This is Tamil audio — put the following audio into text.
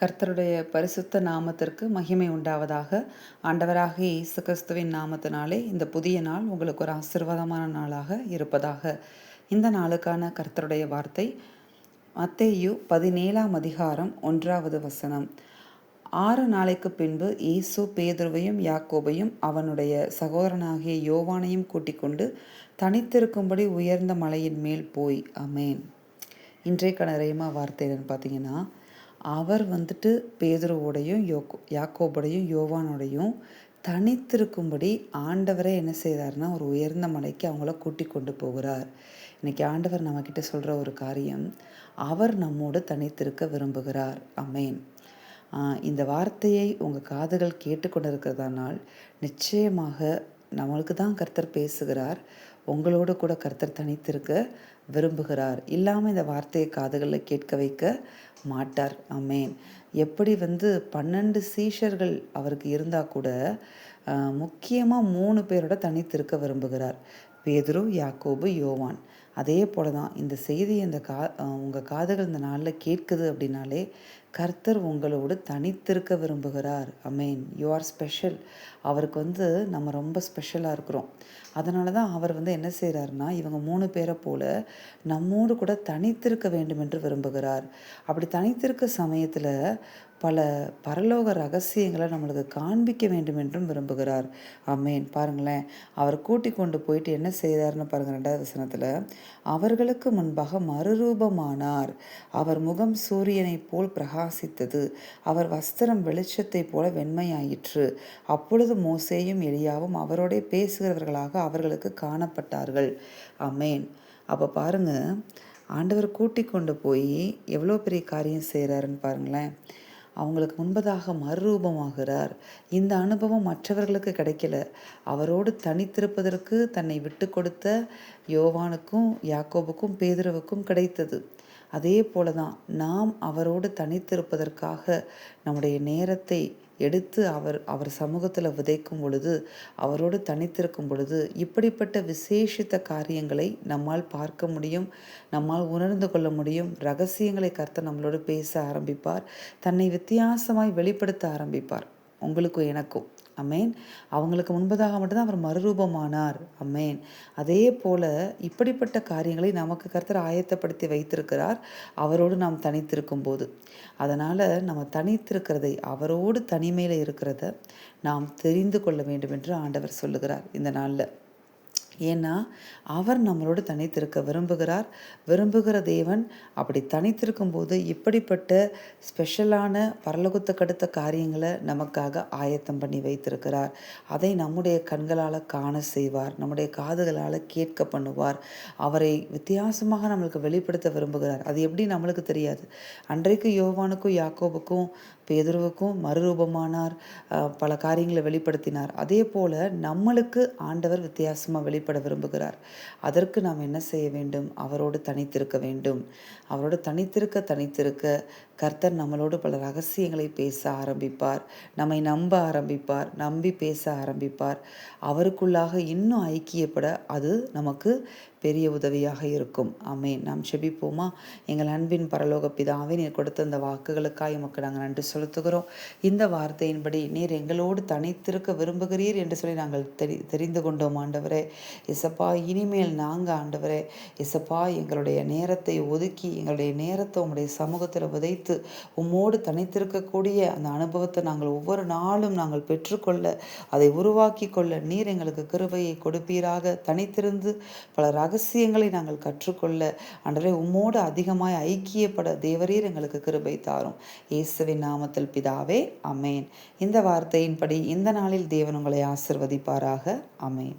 கர்த்தருடைய பரிசுத்த நாமத்திற்கு மகிமை உண்டாவதாக. ஆண்டவராகிய இயேசு கிறிஸ்துவின் நாமத்தினாலே இந்த புதிய நாள் உங்களுக்கு ஒரு ஆசீர்வாதமான நாளாக இருப்பதாக. இந்த நாளுக்கான கர்த்தருடைய வார்த்தை மத்தேயு 17ஆம் அதிகாரம் 1வது வசனம். 6 நாளைக்கு பின்பு இயேசு பேதுருவையும் யாக்கோபையும் அவனுடைய சகோதரனாகிய யோவானையும் கூட்டிக் கொண்டு தனித்திருக்கும்படி உயர்ந்த மலையின் மேல் போய். ஆமேன். இன்றைக்கான ரேமா வார்த்தை என்னன்னு பார்த்தீங்கன்னா, அவர் பேதுருவோடையும் யாக்கோபோடையும் யோவானோடையும் தனித்திருக்கும்படி ஆண்டவரே என்ன செய்தார்னா, ஒரு உயர்ந்த மலைக்கு அவங்கள கூட்டி கொண்டு போகிறார். இன்னைக்கு ஆண்டவர் நம்மக்கிட்ட சொல்கிற ஒரு காரியம், அவர் நம்மோடு தனித்திருக்க விரும்புகிறார். ஆமேன். இந்த வார்த்தையை உங்கள் காதுகள் கேட்டுக்கொண்டிருக்கிறதானால் நிச்சயமாக நம்மளுக்கு தான் கர்த்தர் பேசுகிறார். உங்களோடு கூட கர்த்தர் தனித்திருக்க விரும்புகிறார். இல்லாமல் இந்த வார்த்தையை காதுகளில் கேட்க வைக்க மாட்டார். ஆமேன். எப்படி 12 சீஷர்கள் அவருக்கு இருந்தால் கூட முக்கியமாக 3 பேரோட தனித்திருக்க விரும்புகிறார். பேதுரு, யாக்கோபு, யோவான். அதே போல தான் இந்த செய்தி உங்கள் காதுகள் இந்த நாளில் கேட்குது அப்படின்னாலே கர்த்தர் உங்களோடு தனித்திருக்க விரும்புகிறார். அமேன். You are special. அவருக்கு நம்ம ரொம்ப ஸ்பெஷலாக இருக்கிறோம். அதனால தான் அவர் என்ன செய்கிறாருன்னா, இவங்க 3 பேரை போல நம்மோடு கூட தனித்திருக்க வேண்டும் என்று விரும்புகிறார். அப்படி தனித்திருக்க சமயத்தில் பல பரலோக ரகசியங்களை நம்மளுக்கு காண்பிக்க வேண்டும் என்றும் விரும்புகிறார். ஆமேன். பாருங்களேன், அவர் கூட்டி கொண்டு போயிட்டு என்ன செய்தார்னு பாருங்கள். 2வது வசனத்தில், அவர்களுக்கு முன்பாக மறுரூபமானார். அவர் முகம் சூரியனை போல் பிரகாசித்தது. அவர் வஸ்திரம் வெளிச்சத்தை போல வெண்மையாயிற்று. அப்பொழுது மோசேயும் எலியாவும் அவரோட பேசுகிறவர்களாக அவர்களுக்கு காணப்பட்டார்கள். ஆமேன். அப்போ பாருங்க, ஆண்டவர் கூட்டி கொண்டு போய் எவ்வளோ பெரிய காரியம் செய்கிறாருன்னு பாருங்களேன். அவங்களுக்கு முன்பதாக மறுரூபமாகிறார். இந்த அனுபவம் மற்றவர்களுக்கு கிடைக்கல. அவரோடு தனித்திருப்பதற்கு தன்னை விட்டு கொடுத்த யோவானுக்கும் யாக்கோபுக்கும் பேதுருவுக்கும் கிடைத்தது. அதே போல தான் நாம் அவரோடு தனித்திருப்பதற்காக நம்முடைய நேரத்தை எடுத்து அவர் சமூகத்தில் விதைக்கும் பொழுது, அவரோடு தனித்திருக்கும் பொழுது இப்படிப்பட்ட விசேஷித்த காரியங்களை நம்மால் பார்க்க முடியும், நம்மால் உணர்ந்து கொள்ள முடியும். ரகசியங்களை கர்த்தர் நம்மளோடு பேச ஆரம்பிப்பார். தன்னை வித்தியாசமாய் வெளிப்படுத்த ஆரம்பிப்பார், உங்களுக்கும் எனக்கும். அமேன். அவங்களுக்கு முன்பதாக மட்டும்தான் அவர் மறுரூபமானார். அமேன். அதே போல இப்படிப்பட்ட காரியங்களை நமக்கு கர்த்தர் ஆயத்தப்படுத்தி வைத்திருக்கிறார், அவரோடு நாம் தனித்திருக்கும் போது. அதனால் நம்ம தனித்திருக்கிறதை, அவரோடு தனிமையில் இருக்கிறத நாம் தெரிந்து கொள்ள வேண்டும் என்று ஆண்டவர் சொல்லுகிறார் இந்த நாளில். ஏன்னா அவர் நம்மளோடு தனித்திருக்க விரும்புகிற தேவன். அப்படி தனித்திருக்கும் போது இப்படிப்பட்ட ஸ்பெஷலான பரலோகத்துக்கடுத்த காரியங்களை நமக்காக ஆயத்தம் பண்ணி வைத்திருக்கிறார். அதை நம்முடைய கண்களால் காண செய்வார், நம்முடைய காதுகளால் கேட்க பண்ணுவார். அவரை வித்தியாசமாக நம்மளுக்கு வெளிப்படுத்த விரும்புகிறார். அது எப்படி நம்மளுக்கு தெரியாது. அன்றைக்கு யோவானுக்கும் யாக்கோபுக்கும் பேதுருவுக்கும் மறுரூபமானார், பல காரியங்களை வெளிப்படுத்தினார். அதே போல் நம்மளுக்கு ஆண்டவர் வித்தியாசமாக வெளிப்பட விரும்புகிறார். அதற்கு நாம் என்ன செய்ய வேண்டும்? அவரோடு தனித்திருக்க வேண்டும். அவரோடு தனித்திருக்க கர்த்தர் நம்மளோடு பல ரகசியங்களை பேச ஆரம்பிப்பார். நம்மை நம்ப ஆரம்பிப்பார், நம்பி பேச ஆரம்பிப்பார். அவருக்குள்ளாக இன்னும் ஐக்கியப்பட அது நமக்கு பெரிய உதவியாக இருக்கும். ஆமேன். நாம் செபிப்போமா? எங்கள் அன்பின் பரலோக பிதாவே, நீர் கொடுத்த இந்த வாக்குகளுக்காக எமக்கு நாங்கள் நன்றி செலுத்துகிறோம். இந்த வார்த்தையின்படி நீர் எங்களோடு தனித்திருக்க விரும்புகிறீர் என்று சொல்லி நாங்கள் தெரிந்து கொண்டோம். ஆண்டவரே இசப்பா, இனிமேல் நாங்கள் ஆண்டவரே இசப்பா எங்களுடைய நேரத்தை ஒதுக்கி எங்களுடைய நேரத்தை உம்முடைய சமூகத்தில் விதைத்து உம்மோடு தனித்திருக்கக்கூடிய அந்த அனுபவத்தை நாங்கள் ஒவ்வொரு நாளும் நாங்கள் பெற்றுக்கொள்ள, அதை உருவாக்கி கொள்ள நீர் எங்களுக்கு கிருபையை கொடுப்பீராக. தனித்திருந்து பல ரகசியங்களை நாங்கள் கற்றுக்கொள்ள ஆண்டவரே உம்மோடு அதிகமாய் ஐக்கியப்பட தேவரீர் எங்களுக்கு கிருபை தாரும். இயேசுவின் நாமத்தில் பிதாவே, அமேன். இந்த வார்த்தையின்படி இந்த நாளில் தேவன் உங்களை ஆசிர்வதிப்பாராக. அமேன்.